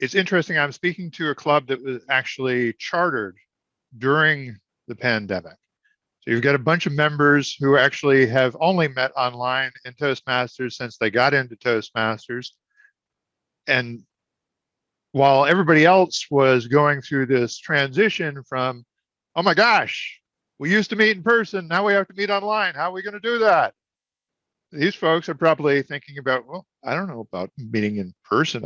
it's interesting. I'm speaking to a club that was actually chartered during the pandemic. So you've got a bunch of members who actually have only met online in Toastmasters since they got into Toastmasters. And while everybody else was going through this transition from, oh my gosh, we used to meet in person, now we have to meet online. How are we going to do that? These folks are probably thinking about, well, I don't know about meeting in person.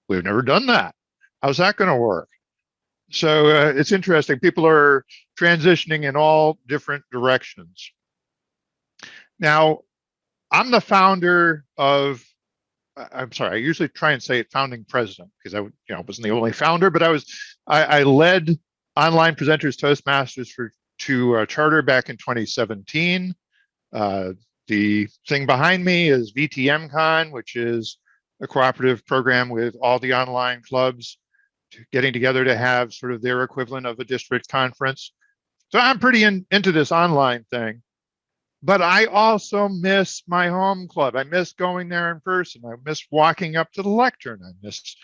We've never done that. How's that going to work? So it's interesting. People are transitioning in all different directions. Now, I'm the founder of, I'm sorry, I usually try and say founding president because I wasn't the only founder, but I led Online Presenters Toastmasters to charter back in 2017. The thing behind me is VTMCon, which is a cooperative program with all the online clubs getting together to have sort of their equivalent of a district conference. So I'm pretty into this online thing. But I also miss my home club. I miss going there in person. I miss walking up to the lectern. I miss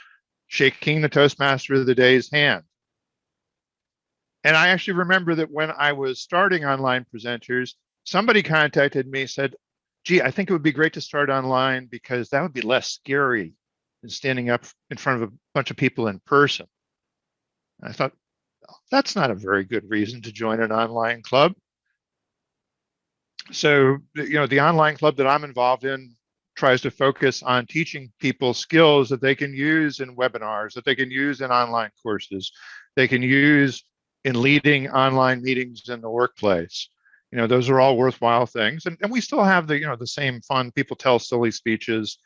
shaking the Toastmaster of the day's hand. And I actually remember that when I was starting Online Presenters, somebody contacted me, said, gee, I think it would be great to start online because that would be less scary than standing up in front of a bunch of people in person. And I thought, that's not a very good reason to join an online club. So, the online club that I'm involved in tries to focus on teaching people skills that they can use in webinars, that they can use in online courses, they can use in leading online meetings in the workplace. Those are all worthwhile things. And we still have the same fun. People tell silly speeches,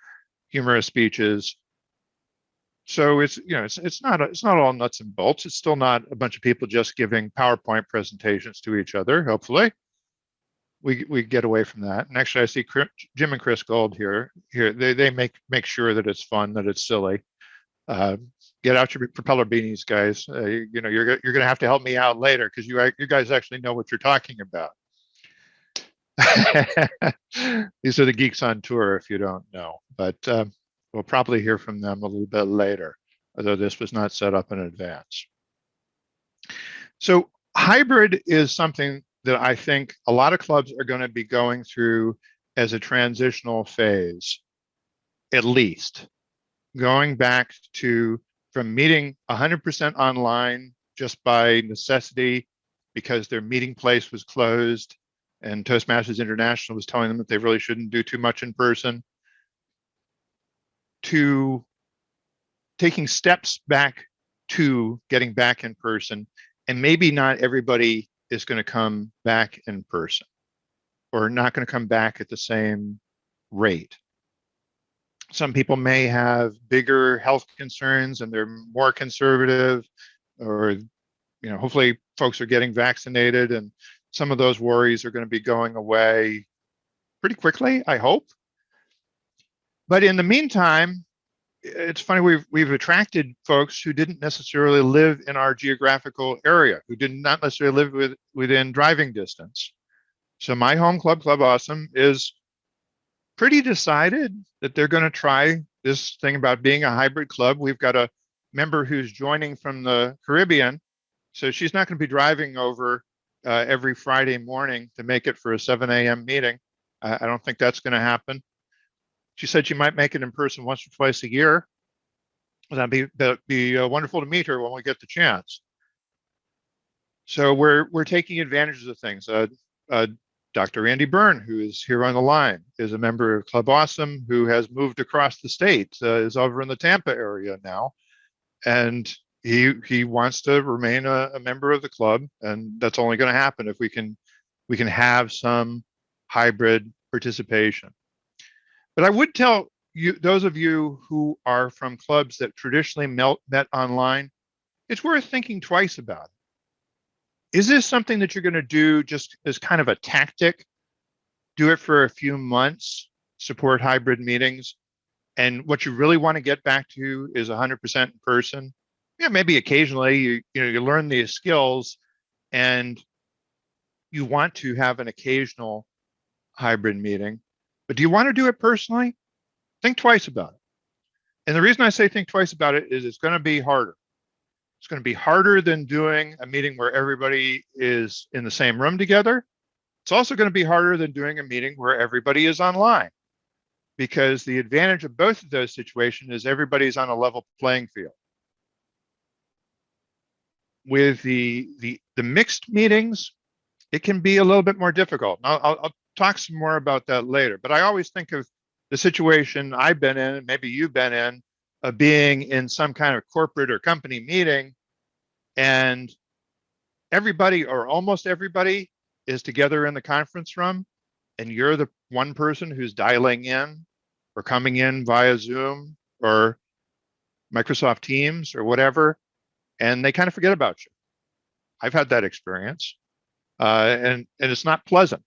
humorous speeches. So it's not all nuts and bolts. It's still not a bunch of people just giving PowerPoint presentations to each other. Hopefully, we get away from that. And actually, I see Jim and Chris Gold here. They make sure that it's fun, that it's silly. Get out your propeller beanies, guys. You're going to have to help me out later because you guys actually know what you're talking about. These are the geeks on tour, if you don't know. But we'll probably hear from them a little bit later, although this was not set up in advance. So hybrid is something that I think a lot of clubs are going to be going through as a transitional phase, at least. Going back from meeting 100% online just by necessity because their meeting place was closed and Toastmasters International was telling them that they really shouldn't do too much in person, to taking steps back to getting back in person. And maybe not everybody is going to come back in person or not going to come back at the same rate. Some people may have bigger health concerns and they're more conservative, or hopefully folks are getting vaccinated and some of those worries are going to be going away pretty quickly, I hope. But in the meantime, it's funny, we've attracted folks who didn't necessarily live in our geographical area, who did not necessarily live within driving distance. So my home club, Club Awesome, is pretty decided that they're going to try this thing about being a hybrid club. We've got a member who's joining from the Caribbean, so she's not going to be driving over every Friday morning to make it for a 7 a.m. meeting. I don't think that's going to happen. She said she might make it in person once or twice a year. That'd be wonderful to meet her when we get the chance. So we're taking advantage of things. Dr. Andy Byrne, who is here on the line, is a member of Club Awesome, who has moved across the state, is over in the Tampa area now, and he wants to remain a member of the club, and that's only going to happen if we can have some hybrid participation. But I would tell you, those of you who are from clubs that traditionally met online, it's worth thinking twice about it. Is this something that you're going to do just as kind of a tactic? Do it for a few months, support hybrid meetings, and what you really want to get back to is 100% in person. Yeah, maybe occasionally you learn these skills, and you want to have an occasional hybrid meeting. But do you want to do it personally? Think twice about it. And the reason I say think twice about it is it's going to be harder. It's going to be harder than doing a meeting where everybody is in the same room together. It's also going to be harder than doing a meeting where everybody is online, because the advantage of both of those situations is everybody's on a level playing field. With the mixed meetings, it can be a little bit more difficult. I'll talk some more about that later, but I always think of the situation I've been in, and maybe you've been in, of being in some kind of corporate or company meeting, and everybody or almost everybody is together in the conference room, and you're the one person who's dialing in or coming in via Zoom or Microsoft Teams or whatever, and they kind of forget about you. I've had that experience, and it's not pleasant.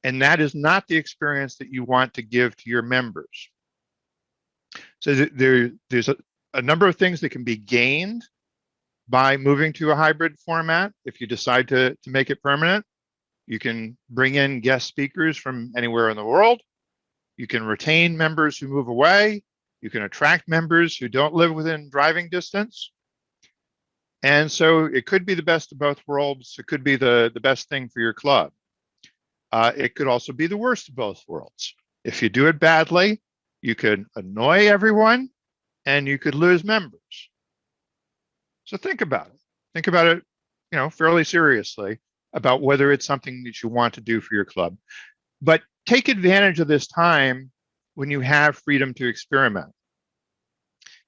And that is not the experience that you want to give to your members. So there's a number of things that can be gained by moving to a hybrid format. If you decide to make it permanent, you can bring in guest speakers from anywhere in the world. You can retain members who move away. You can attract members who don't live within driving distance. And so it could be the best of both worlds. It could be the best thing for your club. It could also be the worst of both worlds. If you do it badly, you could annoy everyone and you could lose members. So think about it. Think about it, fairly seriously about whether it's something that you want to do for your club. But take advantage of this time when you have freedom to experiment.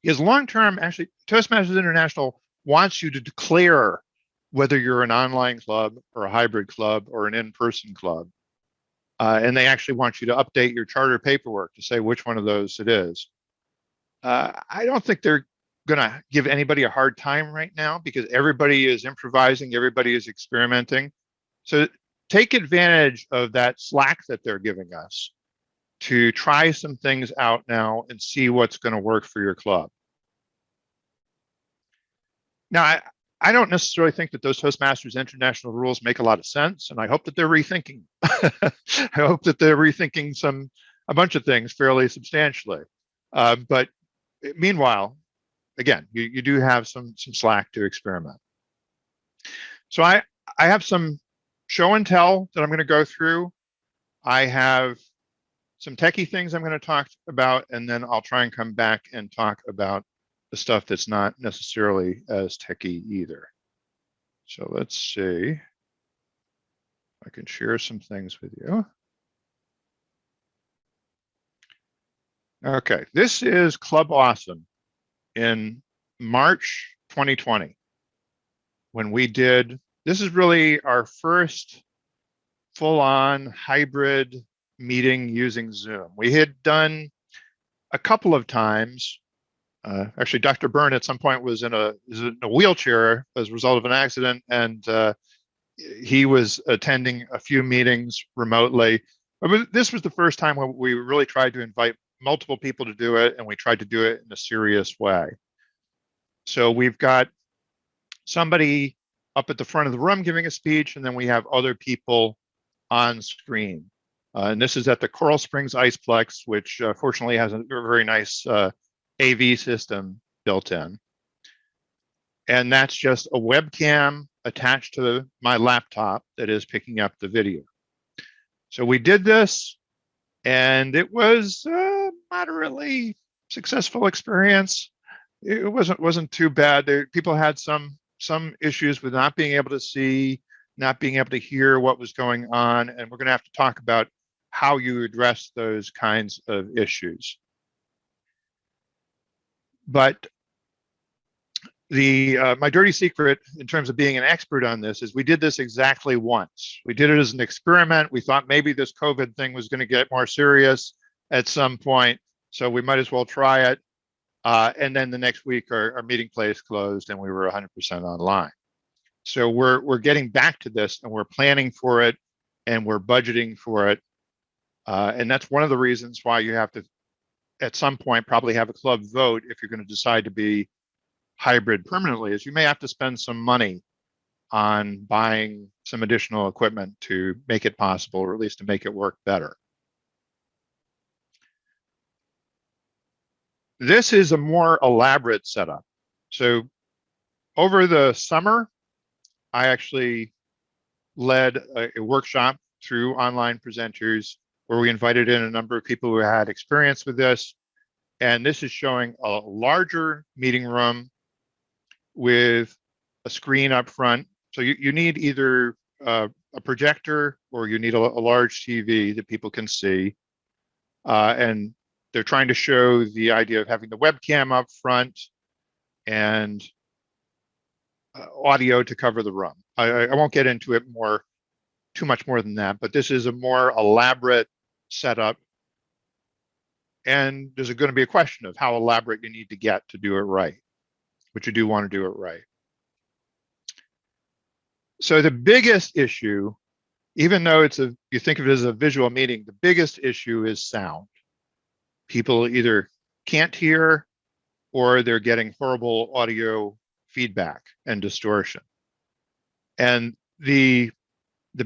Because long-term, actually, Toastmasters International wants you to declare whether you're an online club or a hybrid club or an in-person club. And they actually want you to update your charter paperwork to say which one of those it is. I don't think they're going to give anybody a hard time right now, because everybody is improvising, everybody is experimenting. So take advantage of that slack that they're giving us to try some things out now and see what's going to work for your club. Now, I don't necessarily think that those Toastmasters International rules make a lot of sense, and I hope that they're rethinking. I hope that they're rethinking a bunch of things fairly substantially. But meanwhile, again, you do have some slack to experiment. So I have some show and tell that I'm going to go through. I have some techie things I'm going to talk about, and then I'll try and come back and talk about the stuff that's not necessarily as techie either. So let's see if I can share some things with you. Okay, this is Club Awesome in March 2020 when we did, this is really our first full-on hybrid meeting using Zoom. We had done a couple of times. Actually, Dr. Byrne at some point was in a wheelchair as a result of an accident, and he was attending a few meetings remotely. But this was the first time when we really tried to invite multiple people to do it, and we tried to do it in a serious way. So we've got somebody up at the front of the room giving a speech, and then we have other people on screen. And this is at the Coral Springs Iceplex, which fortunately has a very nice AV system built in. And that's just a webcam attached to my laptop that is picking up the video. So we did this, and it was a moderately successful experience. It wasn't too bad. People had some issues with not being able to see, not being able to hear what was going on, and we're going to have to talk about how you address those kinds of issues. But my dirty secret in terms of being an expert on this is we did this exactly once. We did it as an experiment. We thought maybe this COVID thing was going to get more serious at some point, so we might as well try it. And then the next week, our meeting place closed, and we were 100% online. So we're getting back to this, and we're planning for it, and we're budgeting for it. And that's one of the reasons why you have to, at some point, probably have a club vote if you're going to decide to be hybrid permanently, is you may have to spend some money on buying some additional equipment to make it possible, or at least to make it work better. This is a more elaborate setup. So over the summer, I actually led a workshop through online presenters where we invited in a number of people who had experience with this. And this is showing a larger meeting room with a screen up front. So you need either a projector or you need a large TV that people can see. And they're trying to show the idea of having the webcam up front and audio to cover the room. I won't get into it too much more than that, but this is a more elaborate setup. And there's going to be a question of how elaborate you need to get to do it right, but you do want to do it right. So the biggest issue, even though you think of it as a visual meeting, the biggest issue is sound. People either can't hear or they're getting horrible audio feedback and distortion. And the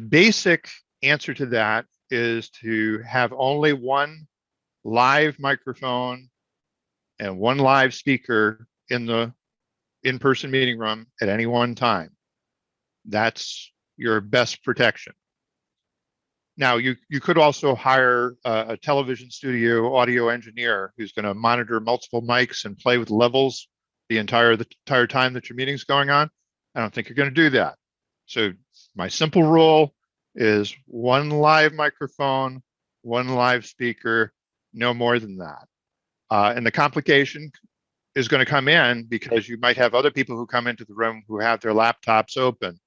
basic answer to that is to have only one live microphone and one live speaker in the in-person meeting room at any one time. That's your best protection. Now, you could also hire a television studio audio engineer who's going to monitor multiple mics and play with levels the entire time that your meeting's going on. I don't think you're going to do that. So my simple rule is one live microphone, one live speaker, no more than that. And the complication is going to come in because you might have other people who come into the room who have their laptops open.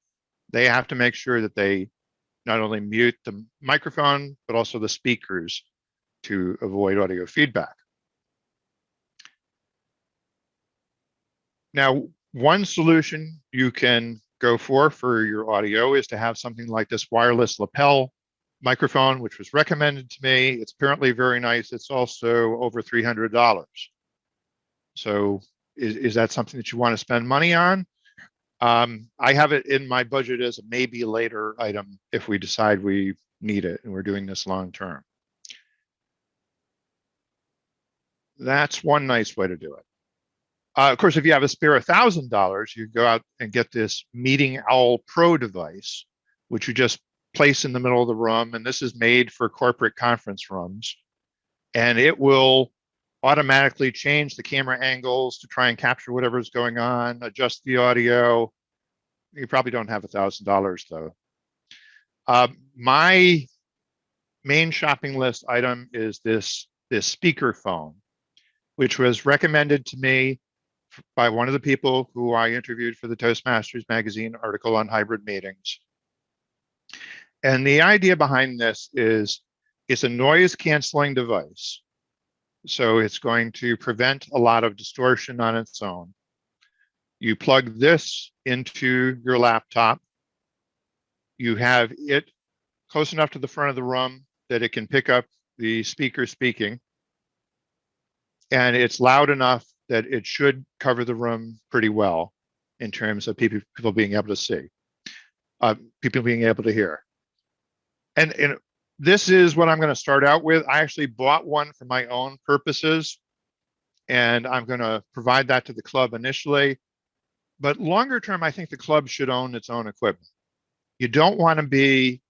They have to make sure that they not only mute the microphone, but also the speakers to avoid audio feedback. Now, one solution you can go for your audio is to have something like this wireless lapel microphone, which was recommended to me. It's apparently very nice. It's also over $300. So is that something that you want to spend money on? I have it in my budget as a maybe later item if we decide we need it and we're doing this long term. That's one nice way to do it. Of course, if you have a spare $1,000, you go out and get this Meeting Owl Pro device, which you just place in the middle of the room. And this is made for corporate conference rooms. And it will automatically change the camera angles to try and capture whatever's going on, adjust the audio. You probably don't have $1,000 though. My main shopping list item is this speaker phone, which was recommended to me by one of the people who I interviewed for the Toastmasters magazine article on hybrid meetings. And the idea behind this is it's a noise canceling device. So it's going to prevent a lot of distortion on its own. You plug this into your laptop. You have it close enough to the front of the room that it can pick up the speaker speaking. And it's loud enough that it should cover the room pretty well in terms of people being able to see, people being able to hear. And this is what I'm going to start out with. I actually bought one for my own purposes, and I'm going to provide that to the club initially. But longer term, I think the club should own its own equipment. You don't want to be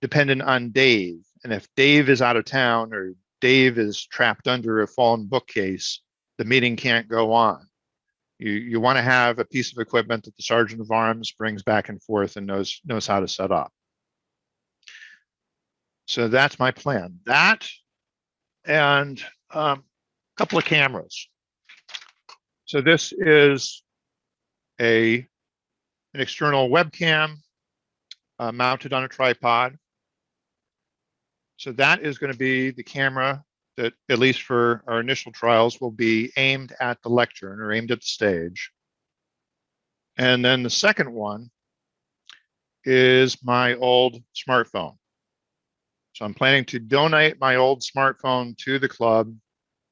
dependent on Dave. And if Dave is out of town or Dave is trapped under a fallen bookcase, the meeting can't go on. You want to have a piece of equipment that the sergeant of arms brings back and forth and knows how to set up. So that's my plan. That and a couple of cameras. So this is an external webcam mounted on a tripod. So that is going to be the camera that, at least for our initial trials, will be aimed at the lectern or aimed at the stage. And then the second one is my old smartphone. So I'm planning to donate my old smartphone to the club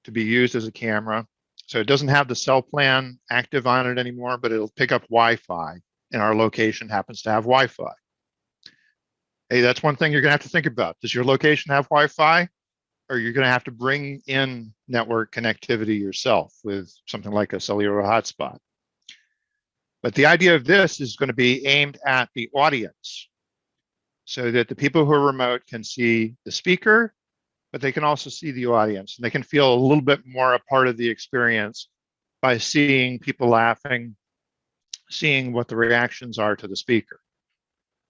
to be used as a camera. So it doesn't have the cell plan active on it anymore, but it'll pick up Wi-Fi, and our location happens to have Wi-Fi. Hey, that's one thing you're going to have to think about. Does your location have Wi-Fi? or you're going to have to bring in network connectivity yourself with something like a cellular hotspot. But the idea of this is going to be aimed at the audience so that the people who are remote can see the speaker, but they can also see the audience, and they can feel a little bit more a part of the experience by seeing people laughing, seeing what the reactions are to the speaker.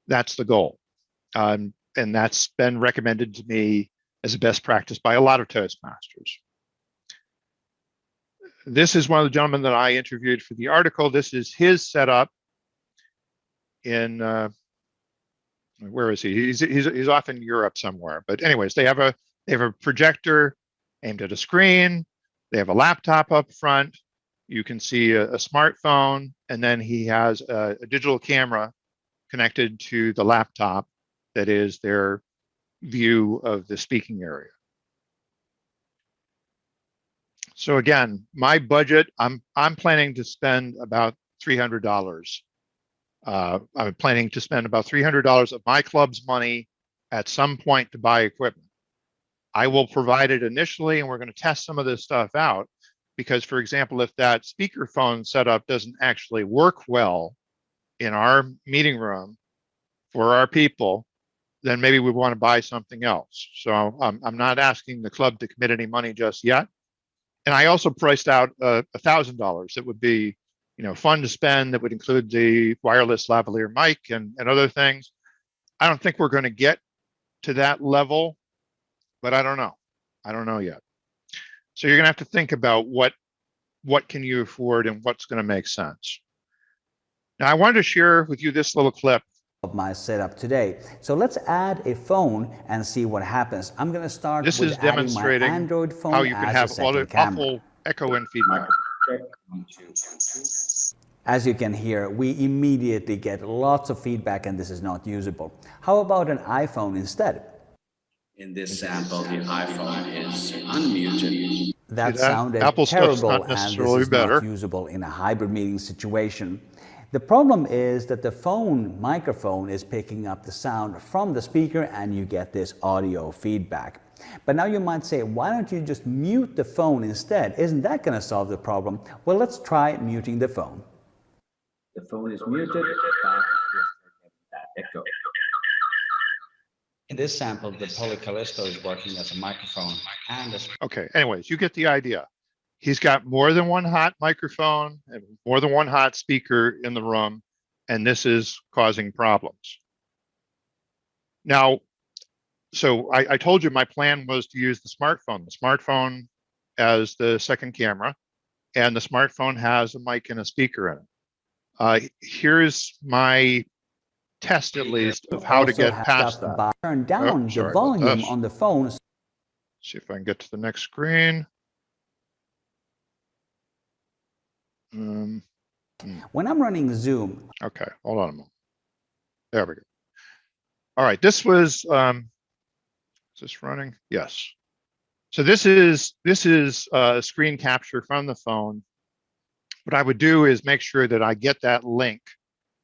That's the goal. And that's been recommended to me as a best practice by a lot of Toastmasters. This is one of the gentlemen that I interviewed for the article. This is his setup in, where is he? He's off in Europe somewhere. But anyways, they have a projector aimed at a screen. They have a laptop up front. You can see a smartphone, and then he has a digital camera connected to the laptop that is their view of the speaking area. So again, my budget, I'm planning to spend about $300. I'm planning to spend about $300 of my club's money at some point to buy equipment. I will provide it initially, and we're going to test some of this stuff out. Because, for example, if that speakerphone setup doesn't actually work well in our meeting room for our people, then maybe we want to buy something else. So I'm not asking the club to commit any money just yet. And I also priced out $1,000 that would be, fun to spend, that would include the wireless lavalier mic and other things. I don't think we're going to get to that level, but I don't know. I don't know yet. So you're going to have to think about what can you afford and what's going to make sense. Now, I wanted to share with you this little clip of my setup today. So let's add a phone and see what happens. I'm going to start this with is adding demonstrating my Android phone how you can have awful echo and feedback. As you can hear, we immediately get lots of feedback, and this is not usable. How about an iPhone instead? In this sample, the iPhone is unmuted. That sounded Apple terrible, not and this is not usable in a hybrid meeting situation. The problem is that the phone microphone is picking up the sound from the speaker, and you get this audio feedback. But now you might say, why don't you just mute the phone instead? Isn't that going to solve the problem? Well, let's try muting the phone. The phone is muted, but that echo. In this sample, the Polycallisto is working as a microphone and a... Okay, anyways, you get the idea. He's got more than one hot microphone and more than one hot speaker in the room, and this is causing problems. Now, so I told you my plan was to use the smartphone as the second camera, and the smartphone has a mic and a speaker in it. Here's my test, at least, of how to get past that. Turn down the volume on the phone. See if I can get to the next screen. When I'm running Zoom. Okay, hold on a moment. There we go. All right, this was, is this running? Yes. So this is a screen capture from the phone. What I would do is make sure that I get that link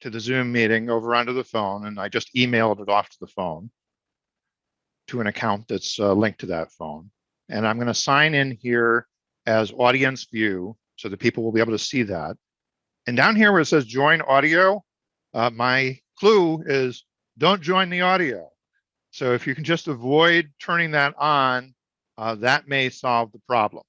to the Zoom meeting over onto the phone, and I just emailed it off to the phone to an account that's linked to that phone. And I'm going to sign in here as audience view so that people will be able to see that. And down here where it says join audio, my clue is don't join the audio. So if you can just avoid turning that on, that may solve the problem.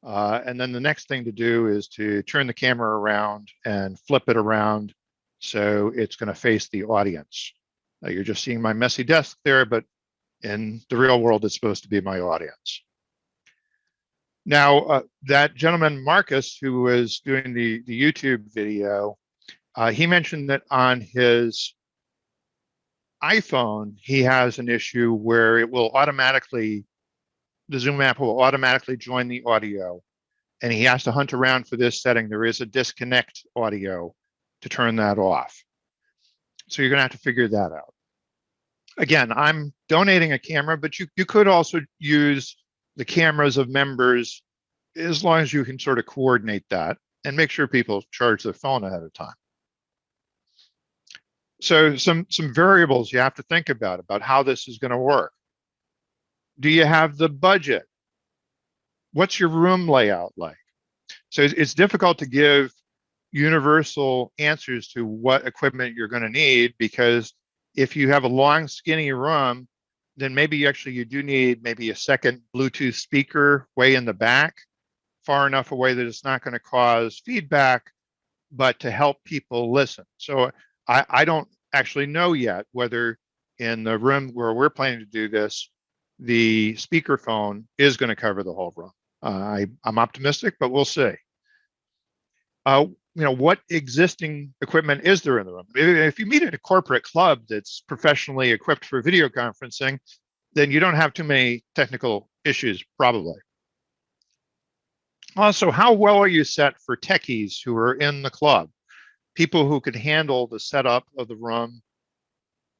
And then the next thing to do is to turn the camera around and flip it around so it's going to face the audience. You're just seeing my messy desk there, but in the real world, it's supposed to be my audience. Now, that gentleman, Marcus, who was doing the YouTube video, he mentioned that on his iPhone, he has an issue where it will automatically, the Zoom app will automatically join the audio, and he has to hunt around for this setting. There is a disconnect audio to turn that off. So you're going to have to figure that out. Again, I'm donating a camera, but you could also use the cameras of members as long as you can sort of coordinate that and make sure people charge their phone ahead of time. So some variables you have to think about how this is going to work. Do you have the budget? What's your room layout like? So it's difficult to give universal answers to what equipment you're going to need, because if you have a long, skinny room, then maybe you do need maybe a second Bluetooth speaker way in the back, far enough away that it's not going to cause feedback, but to help people listen. So I don't actually know yet whether in the room where we're planning to do this, the speakerphone is going to cover the whole room. I'm optimistic, but we'll see. What existing equipment is there in the room? If you meet at a corporate club that's professionally equipped for video conferencing, then you don't have too many technical issues, probably. Also, how well are you set for techies who are in the club? People who can handle the setup of the room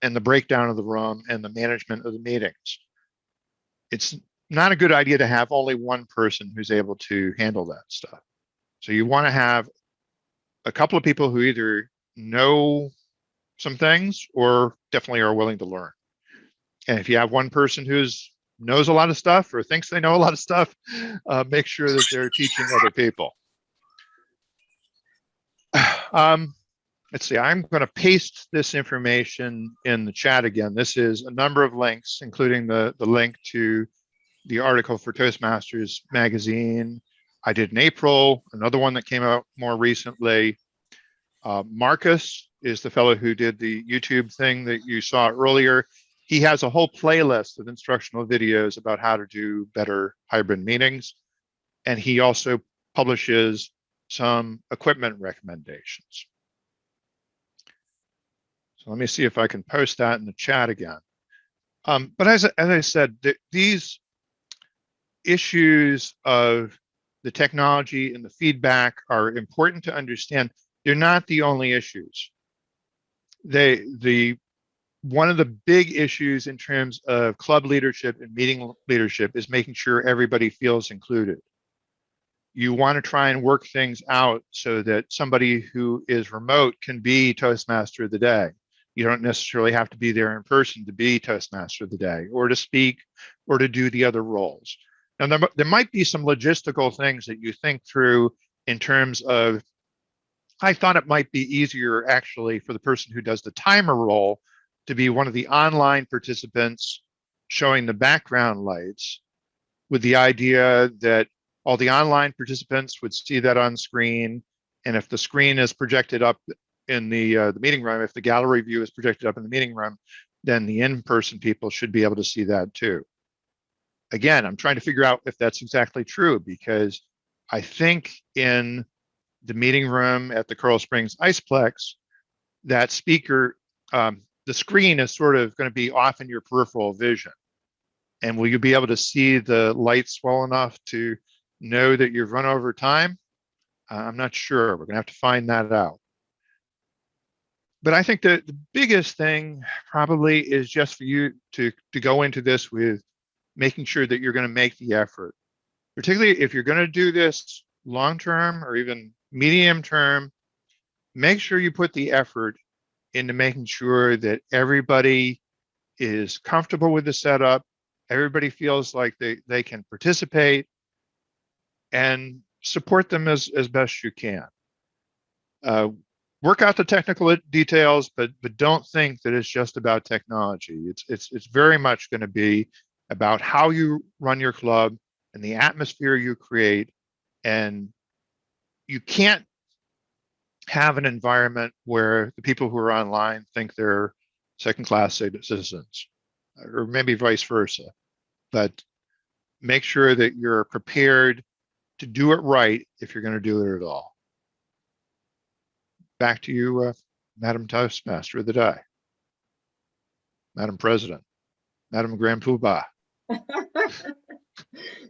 and the breakdown of the room and the management of the meetings. It's not a good idea to have only one person who's able to handle that stuff. So you want to have a couple of people who either know some things or definitely are willing to learn. And if you have one person who's knows a lot of stuff or thinks they know a lot of stuff, make sure that they're teaching other people. Let's see, I'm going to paste this information in the chat again. This is a number of links, including the link to the article for Toastmasters magazine I did in April, another one that came out more recently. Marcus is the fellow who did the YouTube thing that you saw earlier. He has a whole playlist of instructional videos about how to do better hybrid meetings. And he also publishes some equipment recommendations. So let me see if I can post that in the chat again. But as I said, these issues of the technology and the feedback are important to understand. They're not the only issues. One of the big issues in terms of club leadership and meeting leadership is making sure everybody feels included. You want to try and work things out so that somebody who is remote can be Toastmaster of the day. You don't necessarily have to be there in person to be Toastmaster of the day or to speak or to do the other roles. Now, there might be some logistical things that you think through in terms of, I thought it might be easier actually for the person who does the timer role to be one of the online participants showing the background lights, with the idea that all the online participants would see that on screen. And if the screen is projected up in the meeting room, if the gallery view is projected up in the meeting room, then the in-person people should be able to see that too. Again, I'm trying to figure out if that's exactly true, because I think in the meeting room at the Coral Springs Iceplex, that speaker, the screen is sort of going to be off in your peripheral vision. And will you be able to see the lights well enough to know that you've run over time? I'm not sure. We're going to have to find that out. But I think that the biggest thing probably is just for you to go into this with making sure that you're going to make the effort, particularly if you're going to do this long-term or even medium-term. Make sure you put the effort into making sure that everybody is comfortable with the setup, everybody feels like they can participate, and support them as best you can. Work out the technical details, but don't think that it's just about technology. It's very much going to be about how you run your club and the atmosphere you create. And you can't have an environment where the people who are online think they're second-class citizens, or maybe vice versa. But make sure that you're prepared to do it right if you're going to do it at all. Back to you, Madam Toastmaster of the day, Madam President, Madam Grand Poobah.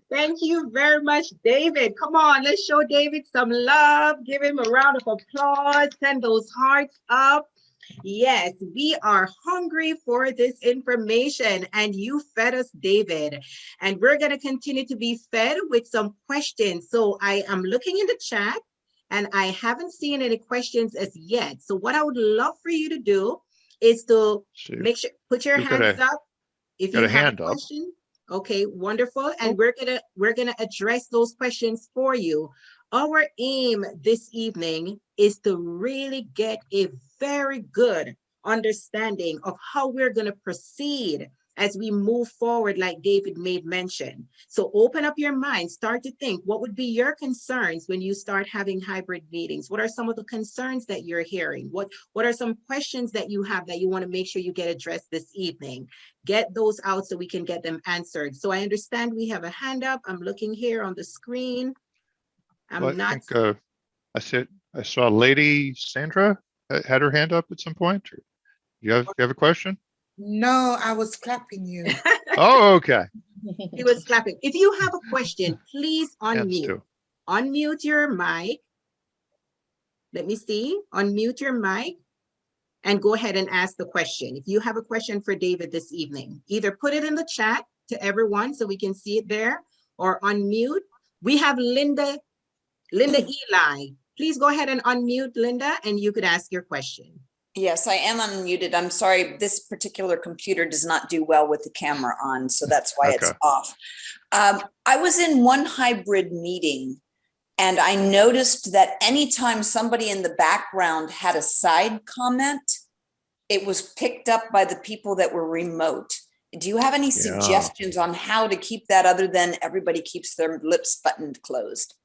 Thank you very much, David. Come on, let's show David some love. Give him a round of applause. Send those hearts up. Yes, we are hungry for this information, and you fed us, David. And we're going to continue to be fed with some questions. So I am looking in the chat, and I haven't seen any questions as yet. So what I would love for you to do is to make sure, put your hands up if you have a question. Okay, wonderful. And we're gonna address those questions for you. Our aim this evening is to really get a very good understanding of how we're going to proceed as we move forward, like David made mention. So open up your mind, start to think, what would be your concerns when you start having hybrid meetings? What are some of the concerns that you're hearing? What are some questions that you have that you want to make sure you get addressed this evening? Get those out so we can get them answered. So I understand we have a hand up. I'm looking here on the screen. Well, I think I saw Lady Sandra had her hand up at some point. You have a question? No, I was clapping you. Oh, okay. He was clapping. If you have a question, please Hands unmute. too. Unmute your mic. Let me see. Unmute your mic and go ahead and ask the question. If you have a question for David this evening, either put it in the chat to everyone so we can see it there, or unmute. We have Linda Eli. Please go ahead and unmute, Linda, and you could ask your question. Yes, I am unmuted. I'm sorry, this particular computer does not do well with the camera on, so that's why it's Okay. off. I was in one hybrid meeting, and I noticed that anytime somebody in the background had a side comment, it was picked up by the people that were remote. Do you have any suggestions on how to keep that, other than everybody keeps their lips buttoned closed?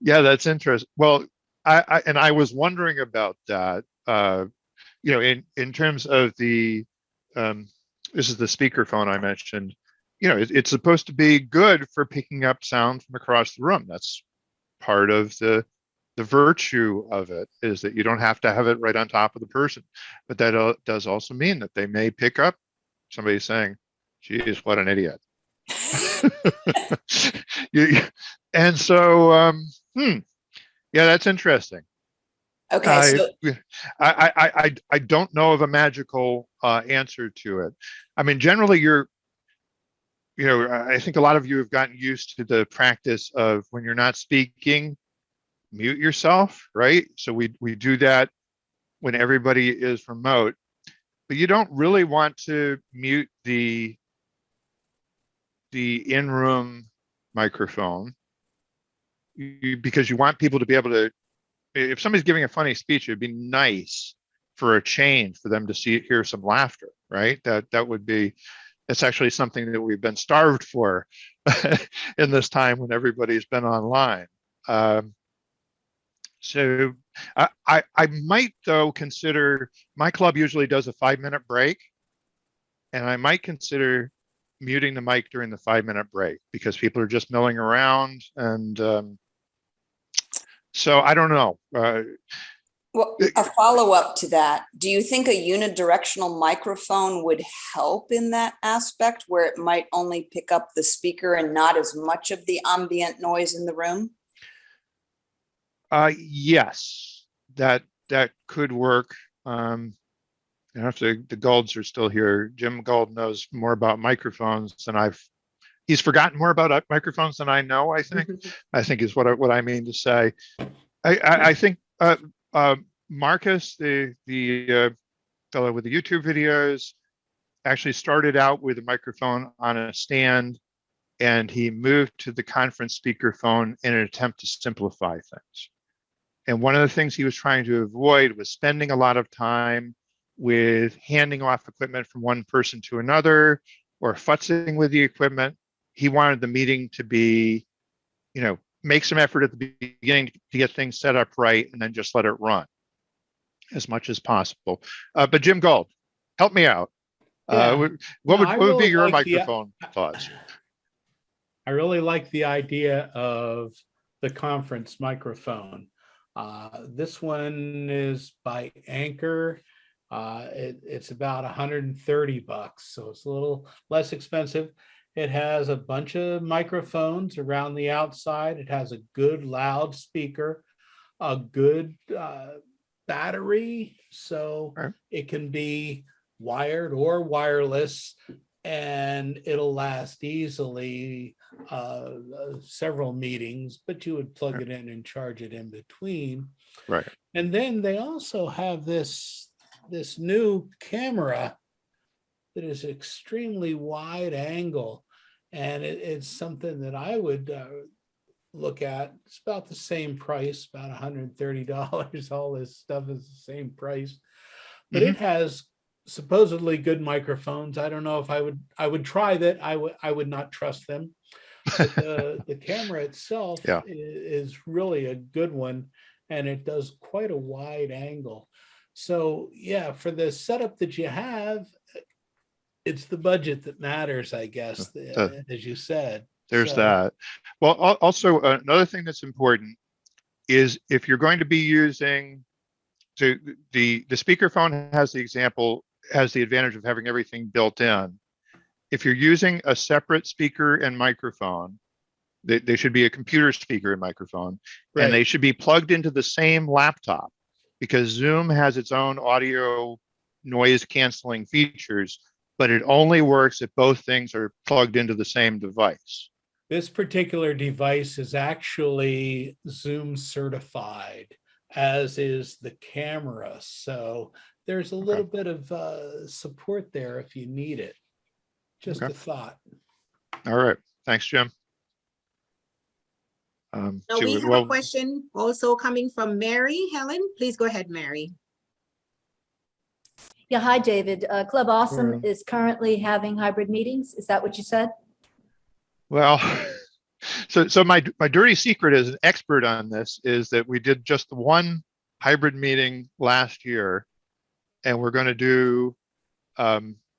Yeah, that's interesting. Well, I was wondering about that. In terms of the this is the speakerphone I mentioned. It's supposed to be good for picking up sound from across the room. That's part of the virtue of it, is that you don't have to have it right on top of the person. But that does also mean that they may pick up somebody saying, "Geez, what an idiot." And so, yeah, that's interesting. Okay, so I don't know of a magical answer to it. I mean, generally, I think a lot of you have gotten used to the practice of, when you're not speaking, mute yourself, right? So we do that when everybody is remote, but you don't really want to mute the in-room microphone, because you want people to be able to, if somebody's giving a funny speech, it'd be nice for a change for them to hear some laughter, right? It's actually something that we've been starved for in this time when everybody's been online. So I might, though, consider, my club usually does a 5-minute break, and I might consider muting the mic during the 5-minute break, because people are just milling around. And so I don't know. well, a follow-up to that, do you think a unidirectional microphone would help in that aspect, where it might only pick up the speaker and not as much of the ambient noise in the room? Yes, that could work. The Golds are still here. Jim Gold knows more about microphones than he's forgotten more about microphones than I know, I think is what I mean to say. I think Marcus, the fellow with the YouTube videos, actually started out with a microphone on a stand, and he moved to the conference speakerphone in an attempt to simplify things. And one of the things he was trying to avoid was spending a lot of time with handing off equipment from one person to another, or futzing with the equipment. He wanted the meeting to be, make some effort at the beginning to get things set up right, and then just let it run as much as possible. But Jim Gold, help me out. Yeah. What No, I would be really your like microphone thoughts? I really like the idea of the conference microphone. This one is by Anchor. It's about $130, so it's a little less expensive. It has a bunch of microphones around the outside. It has a good loudspeaker, a good battery, so it can be wired or wireless, and it'll last easily several meetings, but you would plug it in and charge it in between. Right. And then they also have this new camera that is extremely wide angle. And it's something that I would look at. It's about the same price, about $130. All this stuff is the same price, but it has supposedly good microphones. I don't know if I would try that. I would not trust them. But the camera itself Yeah. is really a good one, and it does quite a wide angle. So yeah, for the setup that you have, it's the budget that matters, I guess, as you said. There's So, that. Well, also another thing that's important is if you're going to be using, so the speakerphone has the advantage of having everything built in. If you're using a separate speaker and microphone, they should be a computer speaker and microphone, right. and they should be plugged into the same laptop, because Zoom has its own audio noise canceling features, but it only works if both things are plugged into the same device. This particular device is actually Zoom certified, as is the camera. So there's a little bit of support there if you need it. Just a thought. All right. Thanks, Jim. Now we have a question also coming from Mary. Helen, please go ahead, Mary. Yeah, hi, David. Club Awesome is currently having hybrid meetings. Is that what you said? Well, so my dirty secret as an expert on this is that we did just the one hybrid meeting last year, and we're going to do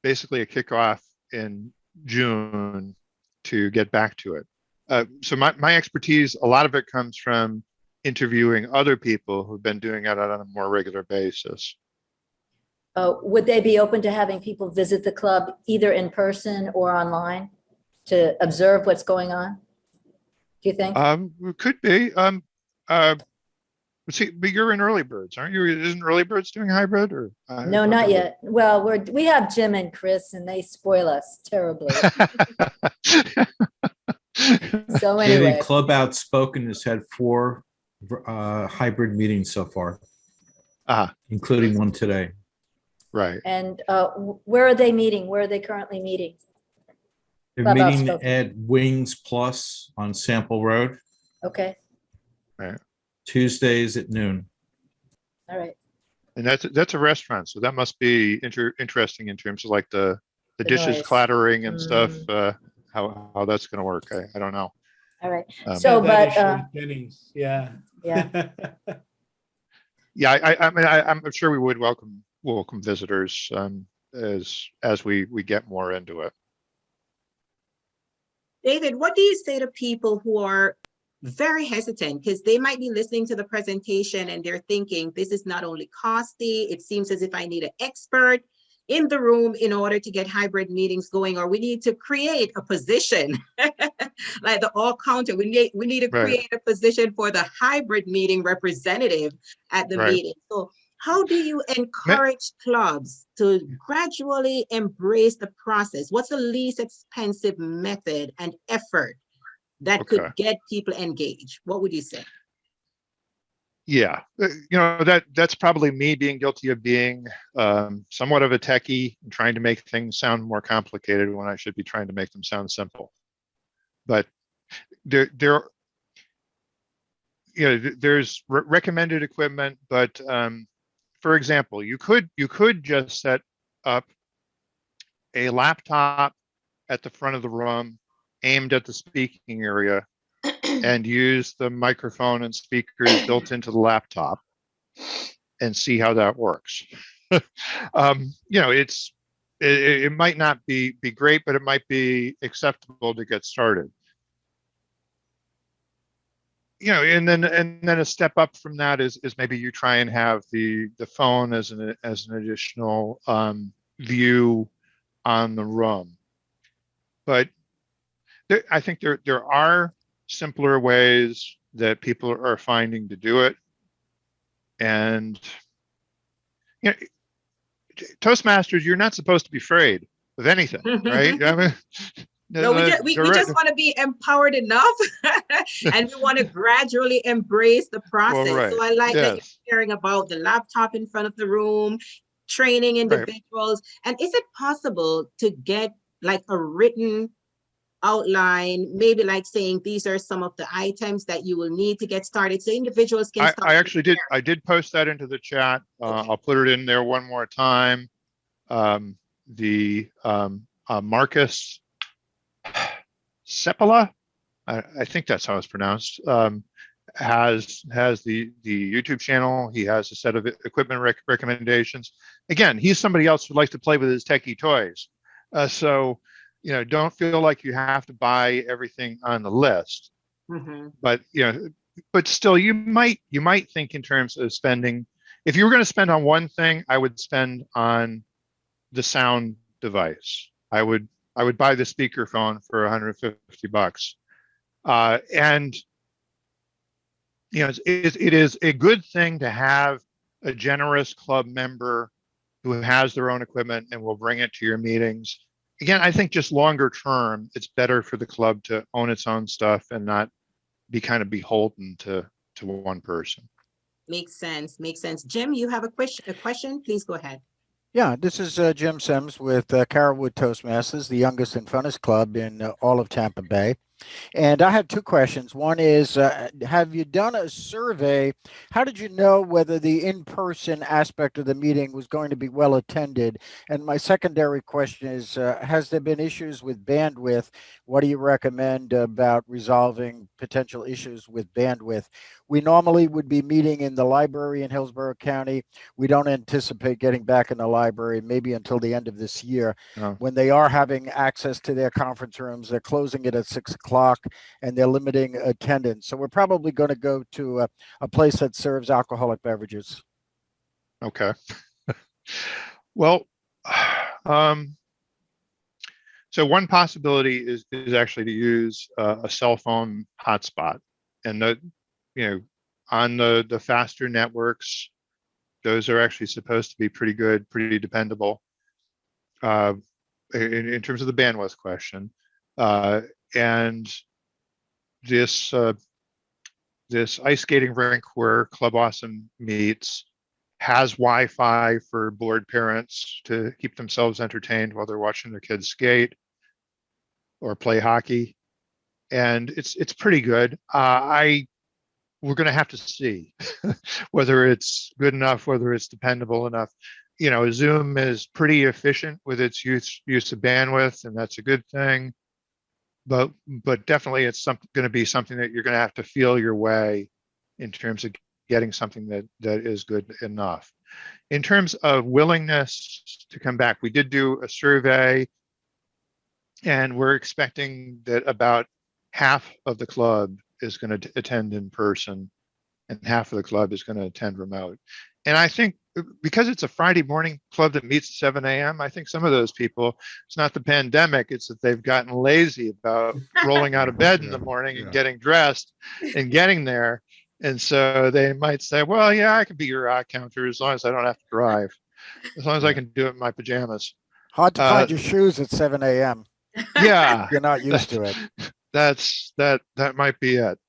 basically a kickoff in June to get back to it. So my expertise, a lot of it comes from interviewing other people who've been doing it on a more regular basis. Would they be open to having people visit the club either in person or online to observe what's going on? Do you think? It could be. See, but you're in Early Birds, aren't you? Isn't Early Birds doing hybrid or? No, not yet. Well, we have Jim and Chris, and they spoil us terribly. So anyway, David, Club Outspoken has had 4 hybrid meetings so far, including one today. Right. And where are they meeting? Where are they currently meeting? They're Club meeting Outspoken. at Wings Plus on Sample Road. Okay. Right. Tuesdays at noon. All right. And that's a restaurant, so that must be interesting in terms of like the dishes noise. Clattering and stuff. How that's going to work, I don't know. All right. So, but Jennings, yeah. yeah. Yeah, I mean, I'm sure we would welcome visitors as we get more into it. David, what do you say to people who are very hesitant because they might be listening to the presentation and they're thinking this is not only costly, it seems as if I need an expert in the room in order to get hybrid meetings going, or we need to create a position like the all counter. We need to create a position for the hybrid meeting representative at the meeting. So how do you encourage clubs to gradually embrace the process? What's the least expensive method and effort that could get people engaged? What would you say? Yeah, that's probably me being guilty of being somewhat of a techie and trying to make things sound more complicated when I should be trying to make them sound simple. But there's recommended equipment, but for example, you could just set up a laptop at the front of the room aimed at the speaking area and use the microphone and speakers built into the laptop and see how that works. It might not be great, but it might be acceptable to get started. And then a step up from that is maybe you try and have the phone as an additional view on the room. But I think there are simpler ways that people are finding to do it. And Toastmasters, you're not supposed to be afraid of anything, right? I mean, no, we just want to be empowered enough and we want to gradually embrace the process. So I like that you're sharing about the laptop in front of the room, training individuals. And is it possible to get like a written outline, maybe like saying these are some of the items that you will need to get started, so individuals can start? I actually did. I did post that into the chat. I'll put it in there one more time. Marcus Seppala, I think that's how it's pronounced, has the YouTube channel. He has a set of equipment recommendations. Again, he's somebody else who likes to play with his techie toys. So, you know, don't feel like you have to buy everything on the list. But, you know, but still, you might think in terms of spending. If you were going to spend on one thing, I would spend on the sound device. I would buy the speakerphone for $150. And you know, it is a good thing to have a generous club member who has their own equipment and will bring it to your meetings. Again, I think just longer term, it's better for the club to own its own stuff and not be kind of beholden to one person. Makes sense. Makes sense. Jim, you have a question? Please go ahead. Yeah, this is Jim Sims with Carrollwood Toastmasters, the youngest and funnest club in all of Tampa Bay. And I have two questions. One is, have you done a survey? How did you know whether the in-person aspect of the meeting was going to be well attended? And my secondary question is, has there been issues with bandwidth? What do you recommend about resolving potential issues with bandwidth? We normally would be meeting in the library in Hillsborough County. We don't anticipate getting back in the library maybe until the end of this year. When they are having access to their conference rooms, they're closing it at 6 o'clock and they're limiting attendance. So we're probably going to go to a place that serves alcoholic beverages. Okay. Well, so one possibility is actually to use a cell phone hotspot, and on the faster networks, those are actually supposed to be pretty good, pretty dependable in terms of the bandwidth question. And this ice skating rink where Club Awesome meets has Wi-Fi for bored parents to keep themselves entertained while they're watching their kids skate or play hockey, and it's pretty good. We're going to have to see whether it's good enough, whether it's dependable enough. You know, Zoom is pretty efficient with its use of bandwidth, and that's a good thing. But definitely it's going to be something that you're going to have to feel your way in terms of getting something that is good enough. In terms of willingness to come back, we did do a survey, and we're expecting that about half of the club is going to attend in person and half of the club is going to attend remote. And I think because it's a Friday morning club that meets at 7 a.m., I think some of those people, it's not the pandemic, it's that they've gotten lazy about rolling out of bed in the morning and getting dressed and getting there. And so they might say, well, yeah, I can be your rock counter as long as I don't have to drive, as long as I can do it in my pajamas. Hard to find your shoes at 7 a.m. Yeah. You're not used to it. That might be it.